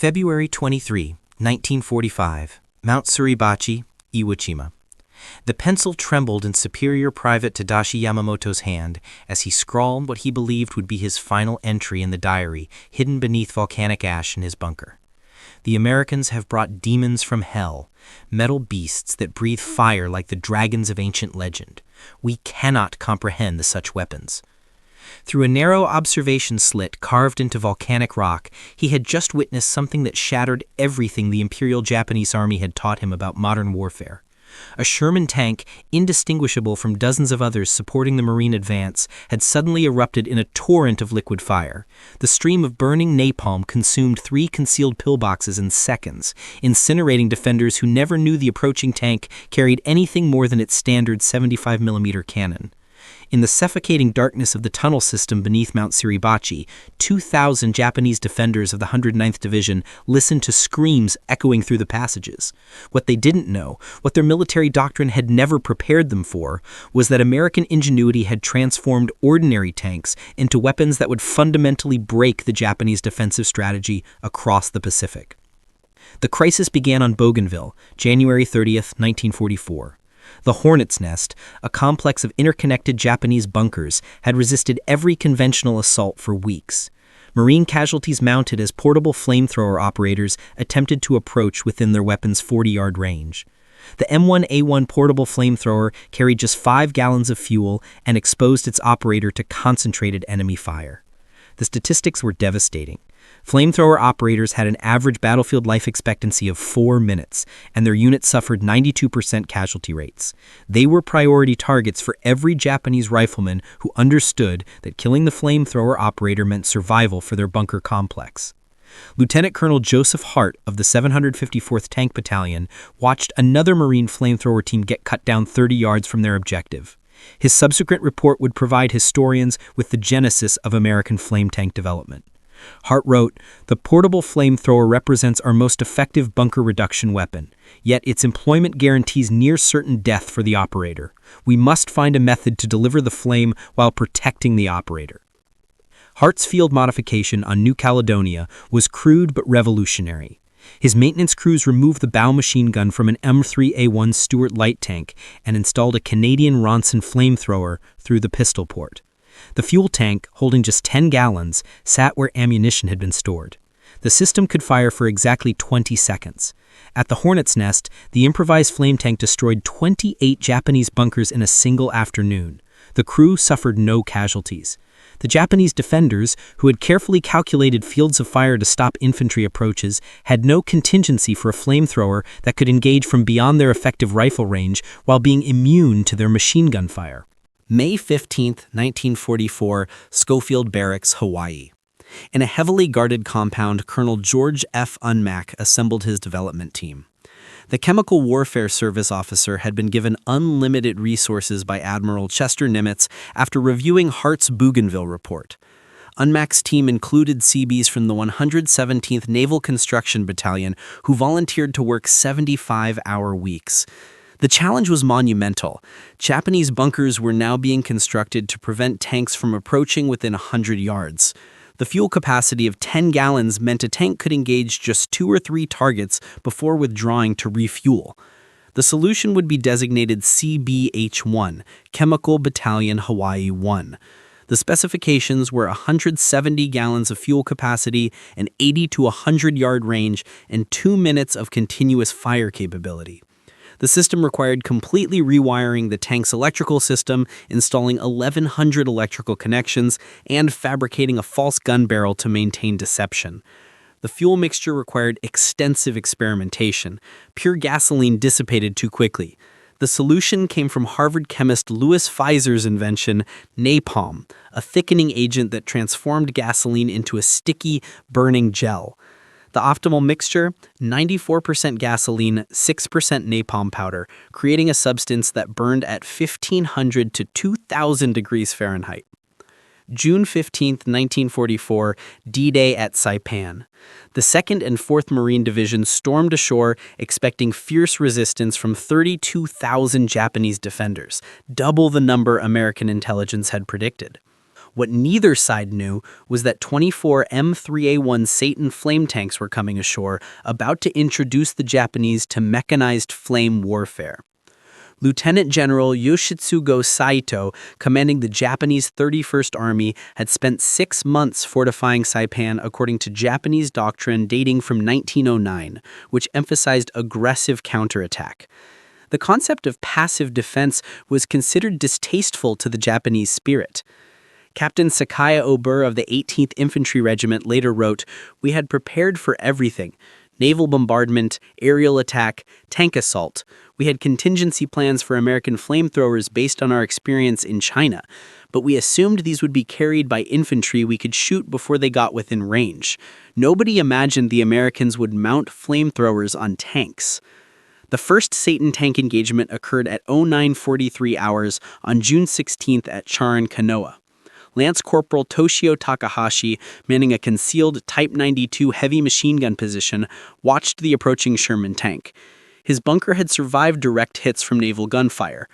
February 23, 1945, Mount Suribachi, Iwo Jima. The pencil trembled in Superior Private Tadashi Yamamoto's hand as he scrawled what he believed would be his final entry in the diary hidden beneath volcanic ash in his bunker. The Americans have brought demons from hell, metal beasts that breathe fire like the dragons of ancient legend. We cannot comprehend the such weapons. Through a narrow observation slit carved into volcanic rock, he had just witnessed something that shattered everything the Imperial Japanese Army had taught him about modern warfare. A Sherman tank, indistinguishable from dozens of others supporting the Marine advance, had suddenly erupted in a torrent of liquid fire. The stream of burning napalm consumed 3 concealed pillboxes in seconds, incinerating defenders who never knew the approaching tank carried anything more than its standard 75mm cannon. In the suffocating darkness of the tunnel system beneath Mount Suribachi, 2,000 Japanese defenders of the 109th Division listened to screams echoing through the passages. What they didn't know, what their military doctrine had never prepared them for, was that American ingenuity had transformed ordinary tanks into weapons that would fundamentally break the Japanese defensive strategy across the Pacific. The crisis began on Bougainville, January 30th, 1944. The Hornet's Nest, a complex of interconnected Japanese bunkers, had resisted every conventional assault for weeks. Marine casualties mounted as portable flamethrower operators attempted to approach within their weapon's 40-yard range. The M1A1 portable flamethrower carried just 5 gallons of fuel and exposed its operator to concentrated enemy fire. The statistics were devastating. Flamethrower operators had an average battlefield life expectancy of 4 minutes, and their unit suffered 92% casualty rates. They were priority targets for every Japanese rifleman who understood that killing the flamethrower operator meant survival for their bunker complex. Lieutenant Colonel Joseph Hart of the 754th Tank Battalion watched another Marine flamethrower team get cut down 30 yards from their objective. His subsequent report would provide historians with the genesis of American flame tank development. Hart wrote, "The portable flamethrower represents our most effective bunker reduction weapon, yet its employment guarantees near certain death for the operator. We must find a method to deliver the flame while protecting the operator." Hart's field modification on New Caledonia was crude but revolutionary. His maintenance crews removed the bow machine gun from an M3A1 Stuart light tank and installed a Canadian Ronson flamethrower through the pistol port. The fuel tank, holding just 10 gallons, sat where ammunition had been stored. The system could fire for exactly 20 seconds. At the Hornet's Nest, the improvised flame tank destroyed 28 Japanese bunkers in a single afternoon. The crew suffered no casualties. The Japanese defenders, who had carefully calculated fields of fire to stop infantry approaches, had no contingency for a flamethrower that could engage from beyond their effective rifle range while being immune to their machine gun fire. May 15, 1944, Schofield Barracks, Hawaii. In a heavily guarded compound, Colonel George F. Unmack assembled his development team. The Chemical Warfare Service officer had been given unlimited resources by Admiral Chester Nimitz after reviewing Hart's Bougainville report. Unmack's team included Seabees from the 117th Naval Construction Battalion who volunteered to work 75-hour weeks. The challenge was monumental. Japanese bunkers were now being constructed to prevent tanks from approaching within 100 yards. The fuel capacity of 10 gallons meant a tank could engage just 2 or 3 targets before withdrawing to refuel. The solution would be designated CBH-1, Chemical Battalion Hawaii 1. The specifications were 170 gallons of fuel capacity, an 80 to 100-yard range, and 2 minutes of continuous fire capability. The system required completely rewiring the tank's electrical system, installing 1,100 electrical connections, and fabricating a false gun barrel to maintain deception. The fuel mixture required extensive experimentation. Pure gasoline dissipated too quickly. The solution came from Harvard chemist Louis Feiser's invention, napalm, a thickening agent that transformed gasoline into a sticky, burning gel. The optimal mixture, 94% gasoline, 6% napalm powder, creating a substance that burned at 1,500 to 2,000 degrees Fahrenheit. June 15, 1944, D-Day at Saipan. The 2nd and 4th Marine Divisions stormed ashore, expecting fierce resistance from 32,000 Japanese defenders, double the number American intelligence had predicted. What neither side knew was that 24 M3A1 Satan flame tanks were coming ashore, about to introduce the Japanese to mechanized flame warfare. Lieutenant General Yoshitsugu Saito, commanding the Japanese 31st Army, had spent 6 months fortifying Saipan according to Japanese doctrine dating from 1909, which emphasized aggressive counterattack. The concept of passive defense was considered distasteful to the Japanese spirit. Captain Sakaya Obur of the 18th Infantry Regiment later wrote, "We had prepared for everything: naval bombardment, aerial attack, tank assault. We had contingency plans for American flamethrowers based on our experience in China, but we assumed these would be carried by infantry we could shoot before they got within range. Nobody imagined the Americans would mount flamethrowers on tanks." The first Satan tank engagement occurred at 09:43 hours on June 16th at Charan, Kanoa. Lance Corporal Toshio Takahashi, manning a concealed Type 92 heavy machine gun position, watched the approaching Sherman tank. His bunker had survived direct hits from naval gunfire.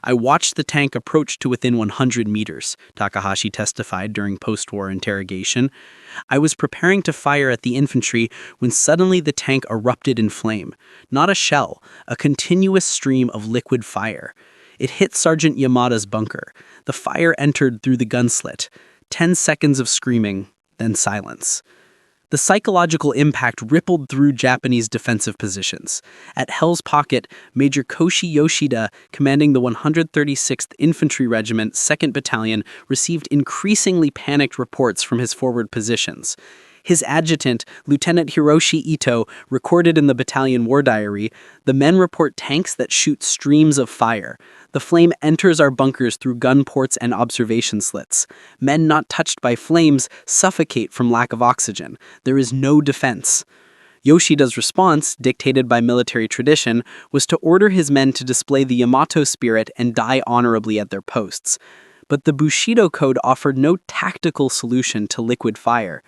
"I watched the tank approach to within 100 meters, Takahashi testified during post-war interrogation. "I was preparing to fire at the infantry when suddenly the tank erupted in flame. Not a shell, a continuous stream of liquid fire. It hit Sergeant Yamada's bunker. The fire entered through the gun slit. 10 seconds of screaming, then silence." The psychological impact rippled through Japanese defensive positions. At Hell's Pocket, Major Koshi Yoshida, commanding the 136th Infantry Regiment, 2nd Battalion, received increasingly panicked reports from his forward positions. His adjutant, Lieutenant Hiroshi Ito, recorded in the battalion war diary, "The men report tanks that shoot streams of fire. The flame enters our bunkers through gun ports and observation slits. Men not touched by flames suffocate from lack of oxygen. There is no defense." Yoshida's response, dictated by military tradition, was to order his men to display the Yamato spirit and die honorably at their posts. But the Bushido Code offered no tactical solution to liquid fire.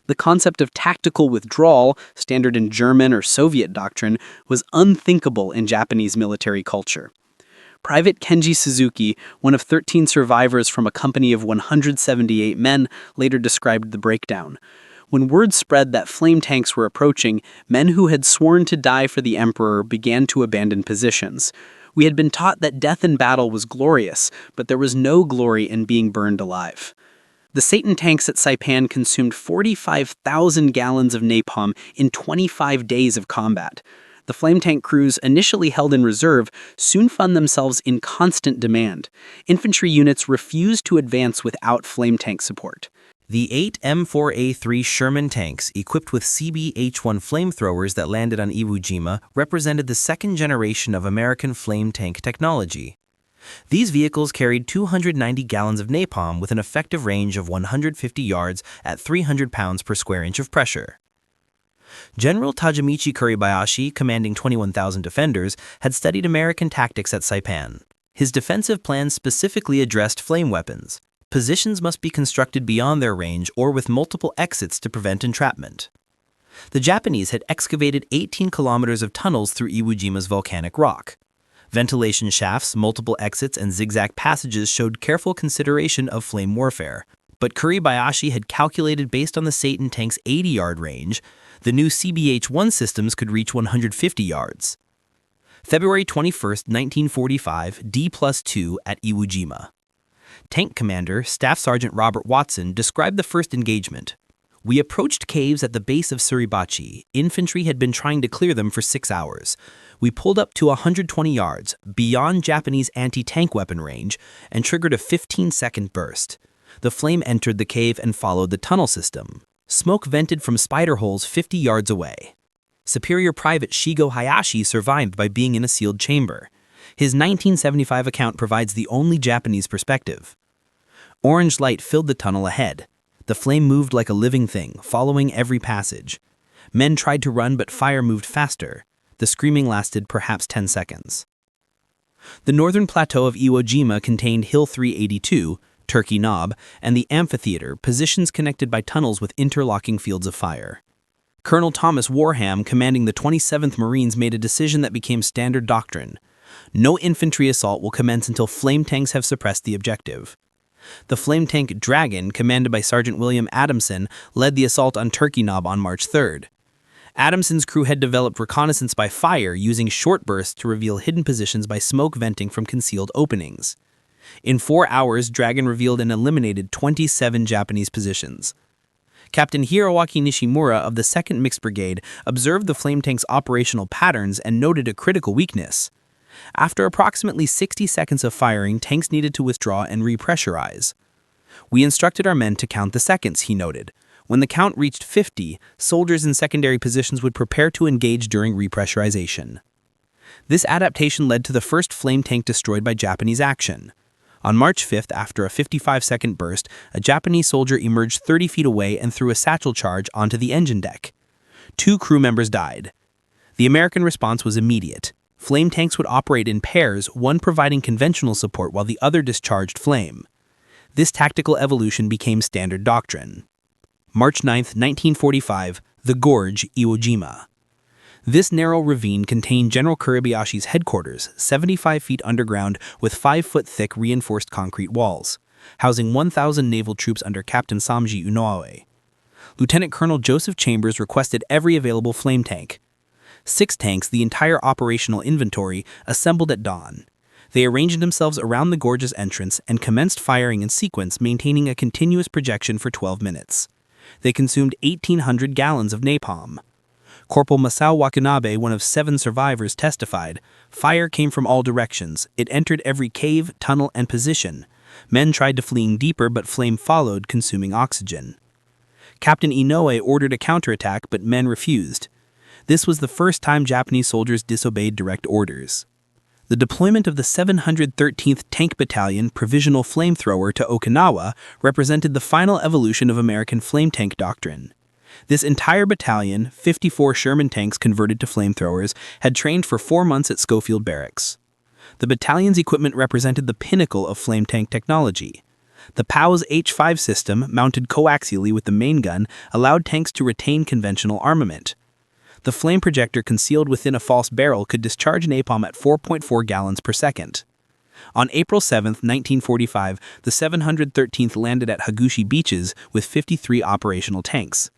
The concept of tactical withdrawal, standard in German or Soviet doctrine, was unthinkable in Japanese military culture. Private Kenji Suzuki, one of 13 survivors from a company of 178 men, later described the breakdown. "When word spread that flame tanks were approaching, men who had sworn to die for the emperor began to abandon positions. We had been taught that death in battle was glorious, but there was no glory in being burned alive." The Satan tanks at Saipan consumed 45,000 gallons of napalm in 25 days of combat. The flame tank crews, initially held in reserve, soon found themselves in constant demand. Infantry units refused to advance without flame tank support. The 8 M4A3 Sherman tanks, equipped with CBH-1 flamethrowers that landed on Iwo Jima, represented the second generation of American flame tank technology. These vehicles carried 290 gallons of napalm with an effective range of 150 yards at 300 pounds per square inch of pressure. General Tajimichi Kuribayashi, commanding 21,000 defenders, had studied American tactics at Saipan. His defensive plan specifically addressed flame weapons. Positions must be constructed beyond their range or with multiple exits to prevent entrapment. The Japanese had excavated 18 kilometers of tunnels through Iwo Jima's volcanic rock. Ventilation shafts, multiple exits, and zigzag passages showed careful consideration of flame warfare. But Kuribayashi had calculated based on the Satan tank's 80-yard range, the new CBH-1 systems could reach 150 yards. February 21, 1945, D+2 at Iwo Jima. Tank Commander, Staff Sergeant Robert Watson, described the first engagement. "We approached caves at the base of Suribachi. Infantry had been trying to clear them for 6 hours. We pulled up to 120 yards, beyond Japanese anti-tank weapon range, and triggered a 15-second burst. The flame entered the cave and followed the tunnel system. Smoke vented from spider holes 50 yards away. Superior Private Shigo Hayashi survived by being in a sealed chamber. His 1975 account provides the only Japanese perspective. Orange light filled the tunnel ahead. The flame moved like a living thing, following every passage. Men tried to run, but fire moved faster. The screaming lasted perhaps 10 seconds. The northern plateau of Iwo Jima contained Hill 382, Turkey Knob, and the amphitheater, positions connected by tunnels with interlocking fields of fire. Colonel Thomas Warham, commanding the 27th Marines, made a decision that became standard doctrine. No infantry assault will commence until flame tanks have suppressed the objective. The flame tank Dragon, commanded by Sergeant William Adamson, led the assault on Turkey Knob on March 3rd. Adamson's crew had developed reconnaissance by fire using short bursts to reveal hidden positions by smoke venting from concealed openings. In 4 hours, Dragon revealed and eliminated 27 Japanese positions. Captain Hiroaki Nishimura of the 2nd Mixed Brigade observed the flame tank's operational patterns and noted a critical weakness. After approximately 60 seconds of firing, tanks needed to withdraw and repressurize. "We instructed our men to count the seconds," he noted. When the count reached 50, soldiers in secondary positions would prepare to engage during repressurization. This adaptation led to the first flame tank destroyed by Japanese action. On March 5th, after a 55-second burst, a Japanese soldier emerged 30 feet away and threw a satchel charge onto the engine deck. 2 crew members died. The American response was immediate. Flame tanks would operate in pairs, one providing conventional support while the other discharged flame. This tactical evolution became standard doctrine. March 9, 1945, the Gorge, Iwo Jima. This narrow ravine contained General Kuribayashi's headquarters, 75 feet underground with 5-foot-thick reinforced concrete walls, housing 1,000 naval troops under Captain Samji Unoue. Lieutenant Colonel Joseph Chambers requested every available flame tank. 6 tanks, the entire operational inventory, assembled at dawn. They arranged themselves around the gorge's entrance and commenced firing in sequence, maintaining a continuous projection for 12 minutes. They consumed 1,800 gallons of napalm. Corporal Masao Watanabe, one of 7 survivors, testified, "Fire came from all directions. It entered every cave, tunnel, and position. Men tried to flee deeper, but flame followed, consuming oxygen." Captain Inoue ordered a counterattack, but men refused. This was the first time Japanese soldiers disobeyed direct orders. The deployment of the 713th Tank Battalion Provisional Flamethrower to Okinawa represented the final evolution of American flame tank doctrine. This entire battalion, 54 Sherman tanks converted to flamethrowers, had trained for 4 months at Schofield Barracks. The battalion's equipment represented the pinnacle of flame tank technology. The POW's H5 system, mounted coaxially with the main gun, allowed tanks to retain conventional armament. The flame projector concealed within a false barrel could discharge napalm at 4.4 gallons per second. On April 7, 1945, the 713th landed at Hagushi Beaches with 53 operational tanks.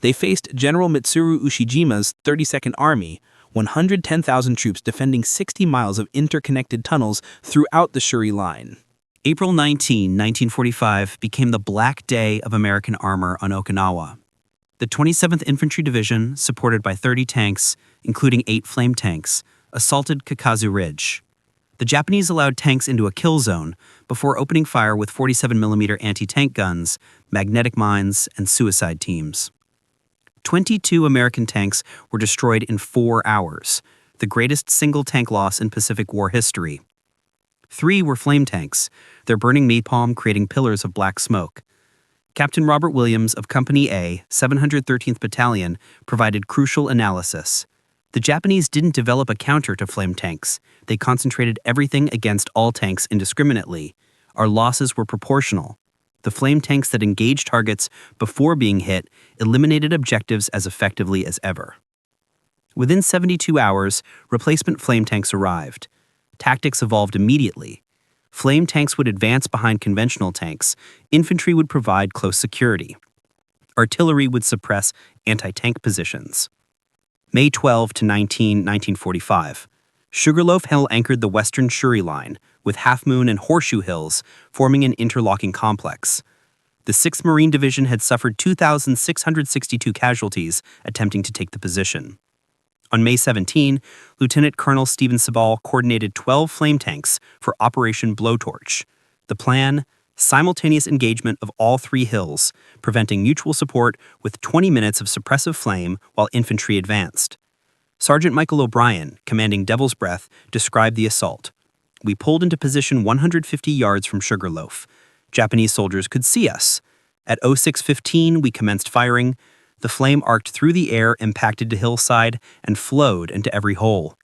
They faced General Mitsuru Ushijima's 32nd Army, 110,000 troops defending 60 miles of interconnected tunnels throughout the Shuri Line. April 19, 1945 became the Black Day of American armor on Okinawa. The 27th Infantry Division, supported by 30 tanks, including 8 flame tanks, assaulted Kakazu Ridge. The Japanese allowed tanks into a kill zone before opening fire with 47mm anti-tank guns, magnetic mines, and suicide teams. 22 American tanks were destroyed in 4 hours, the greatest single tank loss in Pacific War history. 3 were flame tanks, their burning napalm creating pillars of black smoke. Captain Robert Williams of Company A, 713th Battalion, provided crucial analysis. The Japanese didn't develop a counter to flame tanks. They concentrated everything against all tanks indiscriminately. Our losses were proportional. The flame tanks that engaged targets before being hit eliminated objectives as effectively as ever. Within 72 hours, replacement flame tanks arrived. Tactics evolved immediately. Flame tanks would advance behind conventional tanks. Infantry would provide close security. Artillery would suppress anti-tank positions. May 12 to 19, 1945. Sugarloaf Hill anchored the western Shuri Line, with Half Moon and Horseshoe Hills forming an interlocking complex. The 6th Marine Division had suffered 2,662 casualties attempting to take the position. On May 17, Lieutenant Colonel Stephen Sabal coordinated 12 flame tanks for Operation Blowtorch. The plan: simultaneous engagement of all 3 hills, preventing mutual support with 20 minutes of suppressive flame while infantry advanced. Sergeant Michael O'Brien, commanding Devil's Breath, described the assault. We pulled into position 150 yards from Sugarloaf. Japanese soldiers could see us. At 06:15, we commenced firing. The flame arced through the air, impacted the hillside, and flowed into every hole.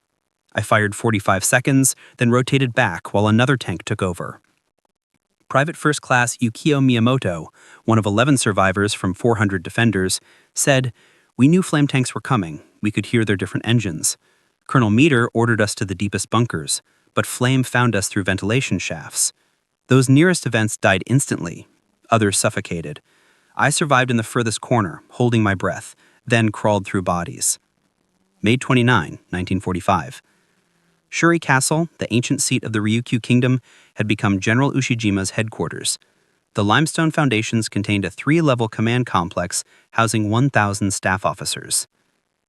I fired 45 seconds, then rotated back while another tank took over. Private First Class Yukio Miyamoto, one of 11 survivors from 400 defenders, said, "We knew flame tanks were coming. We could hear their different engines. Colonel Meader ordered us to the deepest bunkers, but flame found us through ventilation shafts. Those nearest events died instantly. Others suffocated. I survived in the furthest corner, holding my breath, then crawled through bodies. May 29, 1945. Shuri Castle, the ancient seat of the Ryukyu Kingdom, had become General Ushijima's headquarters. The limestone foundations contained a 3-level command complex housing 1,000 staff officers.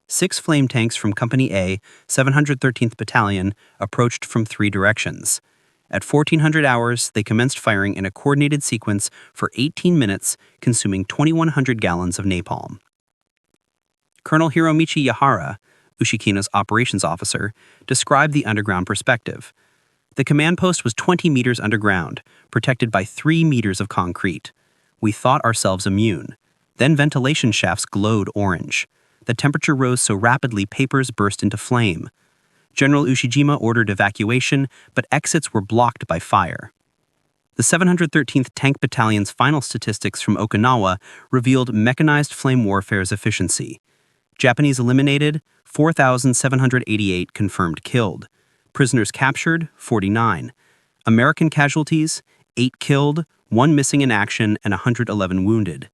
6 flame tanks from Company A, 713th Battalion, approached from 3 directions. At 1400 hours, they commenced firing in a coordinated sequence for 18 minutes, consuming 2,100 gallons of napalm. Colonel Hiromichi Yahara, Ushikina's operations officer, described the underground perspective. The command post was 20 meters underground, protected by 3 meters of concrete. We thought ourselves immune. Then ventilation shafts glowed orange. The temperature rose so rapidly papers burst into flame. General Ushijima ordered evacuation, but exits were blocked by fire. The 713th Tank Battalion's final statistics from Okinawa revealed mechanized flame warfare's efficiency. Japanese eliminated, 4,788 confirmed killed. Prisoners captured, 49. American casualties, 8 killed, 1 missing in action, and 111 wounded.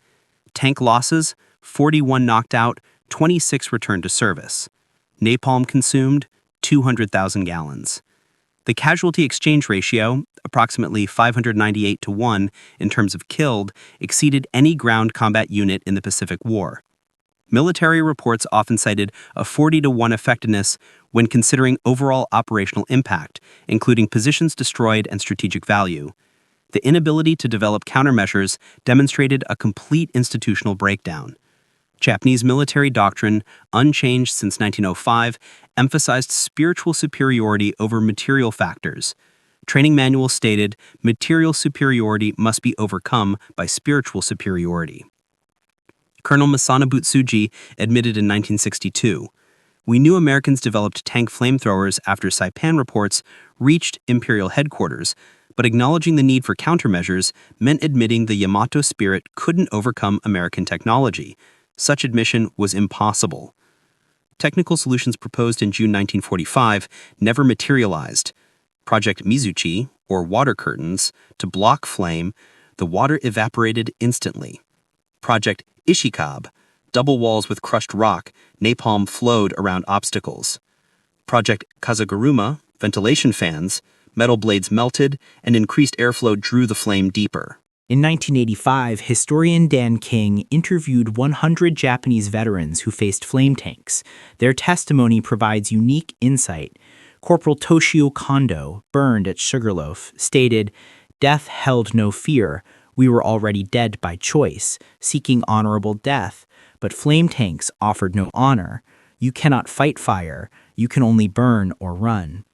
Tank losses, 41 knocked out, 26 returned to service. Napalm consumed, 200,000 gallons. The casualty exchange ratio, approximately 598 to 1 in terms of killed, exceeded any ground combat unit in the Pacific War. Military reports often cited a 40 to 1 effectiveness when considering overall operational impact, including positions destroyed and strategic value. The inability to develop countermeasures demonstrated a complete institutional breakdown. Japanese military doctrine, unchanged since 1905, emphasized spiritual superiority over material factors. Training manuals stated material superiority must be overcome by spiritual superiority. Colonel Masanobu Tsuji admitted in 1962, "We knew Americans developed tank flamethrowers after Saipan reports reached Imperial headquarters, but acknowledging the need for countermeasures meant admitting the Yamato spirit couldn't overcome American technology. Such admission was impossible." Technical solutions proposed in June 1945 never materialized. Project Mizuchi, or water curtains, to block flame, the water evaporated instantly. Project Ishikabe, double walls with crushed rock, napalm flowed around obstacles. Project Kazaguruma, ventilation fans, metal blades melted, and increased airflow drew the flame deeper. In 1985, historian Dan King interviewed 100 Japanese veterans who faced flame tanks. Their testimony provides unique insight. Corporal Toshio Kondo, burned at Sugarloaf, stated, "Death held no fear. We were already dead by choice, seeking honorable death. But flame tanks offered no honor. You cannot fight fire. You can only burn or run."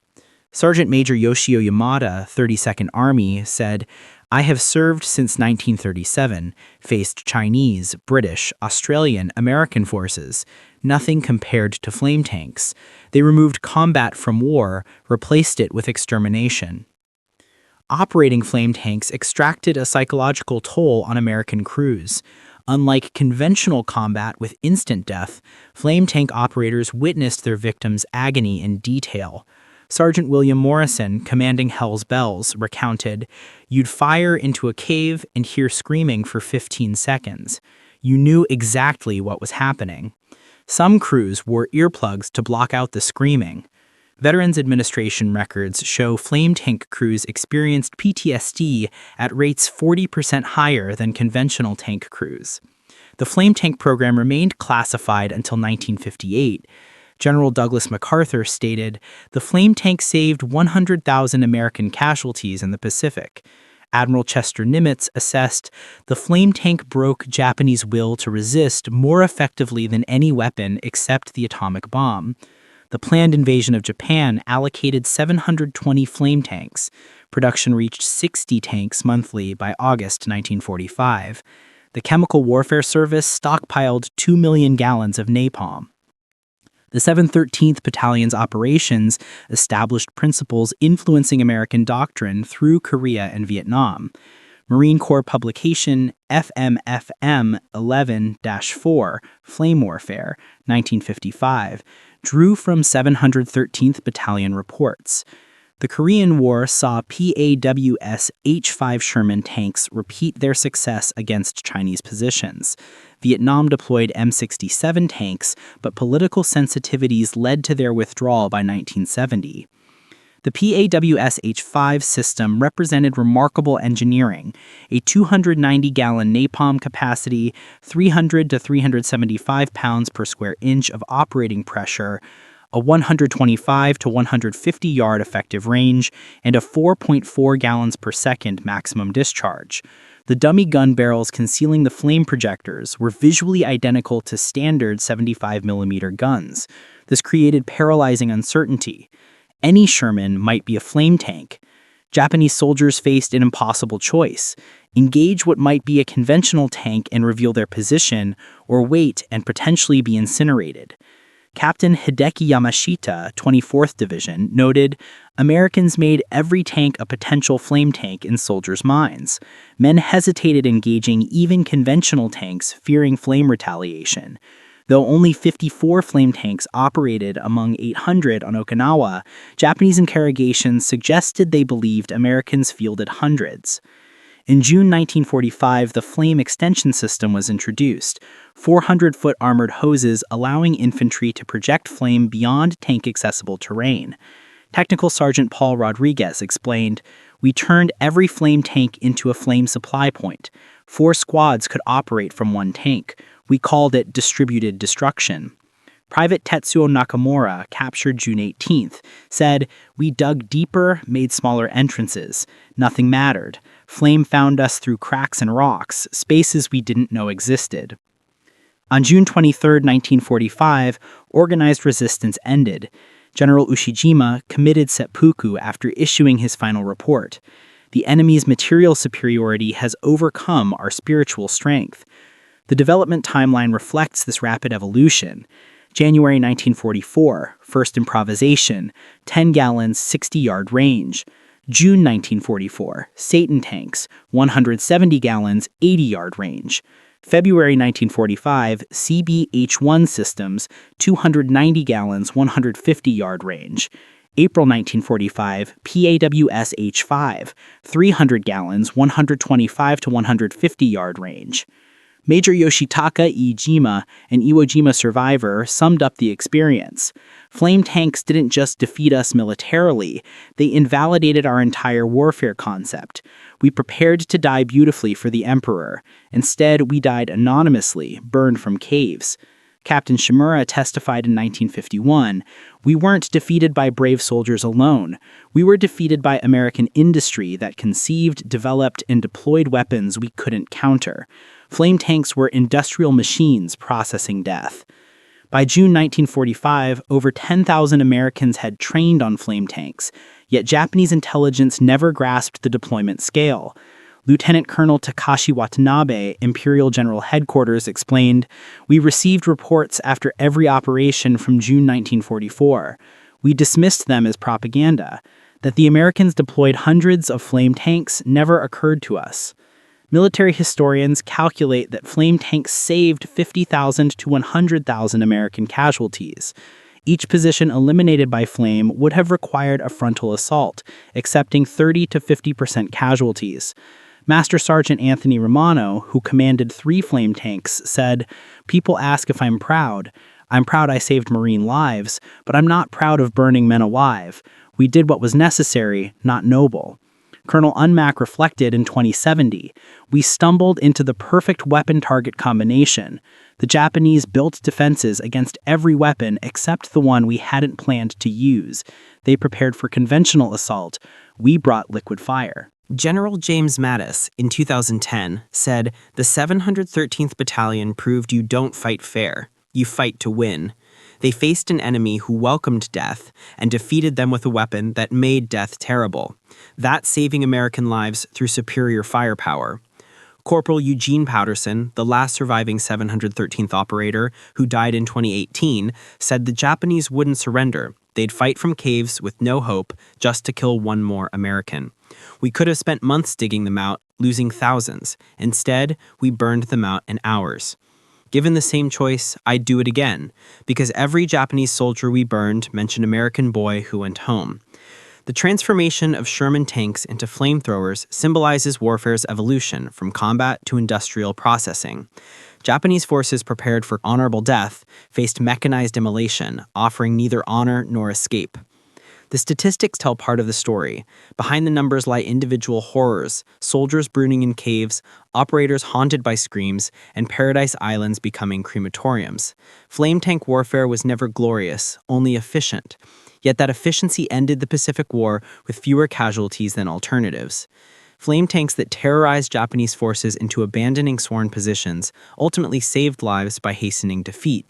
Sergeant Major Yoshio Yamada, 32nd Army, said, "I have served since 1937, faced Chinese, British, Australian, American forces. Nothing compared to flame tanks. They removed combat from war, replaced it with extermination." Operating flame tanks extracted a psychological toll on American crews. Unlike conventional combat with instant death, flame tank operators witnessed their victims' agony in detail. Sergeant William Morrison, commanding Hell's Bells, recounted, "You'd fire into a cave and hear screaming for 15 seconds. You knew exactly what was happening. Some crews wore earplugs to block out the screaming." Veterans Administration records show flame tank crews experienced PTSD at rates 40% higher than conventional tank crews. The flame tank program remained classified until 1958. General Douglas MacArthur stated, "The flame tank saved 100,000 American casualties in the Pacific." Admiral Chester Nimitz assessed, "The flame tank broke Japanese will to resist more effectively than any weapon except the atomic bomb." The planned invasion of Japan allocated 720 flame tanks. Production reached 60 tanks monthly by August 1945. The Chemical Warfare Service stockpiled 2 million gallons of napalm. The 713th Battalion's operations established principles influencing American doctrine through Korea and Vietnam. Marine Corps publication FMFM 11-4, Flame Warfare, 1955, drew from 713th Battalion reports. The Korean War saw PAWS H-5 Sherman tanks repeat their success against Chinese positions. Vietnam deployed M67 tanks, but political sensitivities led to their withdrawal by 1970. The PAWS H-5 system represented remarkable engineering, a 290-gallon napalm capacity, 300 to 375 pounds per square inch of operating pressure, a 125 to 150-yard effective range, and a 4.4 gallons per second maximum discharge. The dummy gun barrels concealing the flame projectors were visually identical to standard 75mm guns. This created paralyzing uncertainty. Any Sherman might be a flame tank. Japanese soldiers faced an impossible choice: engage what might be a conventional tank and reveal their position, or wait and potentially be incinerated. Captain Hideki Yamashita, 24th Division, noted, "Americans made every tank a potential flame tank in soldiers' minds. Men hesitated engaging even conventional tanks, fearing flame retaliation. Though only 54 flame tanks operated among 800 on Okinawa, Japanese interrogations suggested they believed Americans fielded hundreds." In June 1945, the flame extension system was introduced, 400-foot armored hoses allowing infantry to project flame beyond tank-accessible terrain. Technical Sergeant Paul Rodriguez explained, "We turned every flame tank into a flame supply point. 4 squads could operate from one tank. We called it distributed destruction." Private Tetsuo Nakamura, captured June 18th, said, "We dug deeper, made smaller entrances. Nothing mattered. Flame found us through cracks and rocks, spaces we didn't know existed." On June 23, 1945, organized resistance ended. General Ushijima committed seppuku after issuing his final report. "The enemy's material superiority has overcome our spiritual strength." The development timeline reflects this rapid evolution. January 1944, first improvisation, 10 gallons, 60-yard range. June 1944, Saipan tanks, 170 gallons, 80-yard range. February 1945, CBH-1 systems, 290 gallons, 150-yard range. April 1945, PAWS H-5, 300 gallons, 125 to 150-yard range. Major Yoshitaka Iijima, an Iwo Jima survivor, summed up the experience. "Flame tanks didn't just defeat us militarily, they invalidated our entire warfare concept. We prepared to die beautifully for the Emperor. Instead, we died anonymously, burned from caves." Captain Shimura testified in 1951, "We weren't defeated by brave soldiers alone. We were defeated by American industry that conceived, developed, and deployed weapons we couldn't counter. Flame tanks were industrial machines processing death." By June 1945, over 10,000 Americans had trained on flame tanks, yet Japanese intelligence never grasped the deployment scale. Lieutenant Colonel Takashi Watanabe, Imperial General Headquarters, explained, "We received reports after every operation from June 1944. We dismissed them as propaganda. That the Americans deployed hundreds of flame tanks never occurred to us." Military historians calculate that flame tanks saved 50,000 to 100,000 American casualties. Each position eliminated by flame would have required a frontal assault, accepting 30 to 50% casualties. Master Sergeant Anthony Romano, who commanded 3 flame tanks, said, "People ask if I'm proud. I'm proud I saved Marine lives, but I'm not proud of burning men alive. We did what was necessary, not noble." Colonel Unmack reflected in 2070, "We stumbled into the perfect weapon-target combination. The Japanese built defenses against every weapon except the one we hadn't planned to use. They prepared for conventional assault. We brought liquid fire." General James Mattis, in 2010, said, "The 713th Battalion proved you don't fight fair. You fight to win." They faced an enemy who welcomed death and defeated them with a weapon that made death terrible. That's saving American lives through superior firepower. Corporal Eugene Powderson, the last surviving 713th operator, who died in 2018, said the Japanese wouldn't surrender. They'd fight from caves with no hope just to kill one more American. "We could have spent months digging them out, losing thousands. Instead, we burned them out in hours. Given the same choice, I'd do it again, because every Japanese soldier we burned meant an American boy who went home." The transformation of Sherman tanks into flamethrowers symbolizes warfare's evolution from combat to industrial processing. Japanese forces prepared for honorable death faced mechanized immolation, offering neither honor nor escape. The statistics tell part of the story. Behind the numbers lie individual horrors, soldiers brooding in caves, operators haunted by screams, and paradise islands becoming crematoriums. Flame tank warfare was never glorious, only efficient. Yet that efficiency ended the Pacific War with fewer casualties than alternatives. Flame tanks that terrorized Japanese forces into abandoning sworn positions ultimately saved lives by hastening defeat.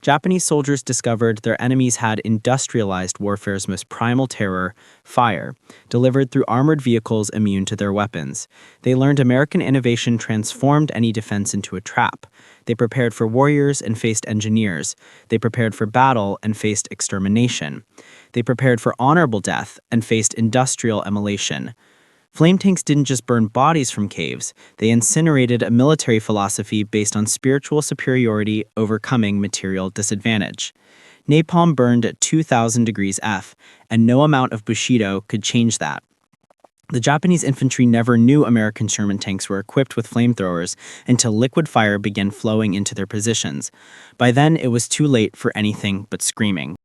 Japanese soldiers discovered their enemies had industrialized warfare's most primal terror, fire, delivered through armored vehicles immune to their weapons. They learned American innovation transformed any defense into a trap. They prepared for warriors and faced engineers. They prepared for battle and faced extermination. They prepared for honorable death and faced industrial immolation. Flame tanks didn't just burn bodies from caves, they incinerated a military philosophy based on spiritual superiority overcoming material disadvantage. Napalm burned at 2,000 degrees F, and no amount of Bushido could change that. The Japanese infantry never knew American Sherman tanks were equipped with flamethrowers until liquid fire began flowing into their positions. By then, it was too late for anything but screaming.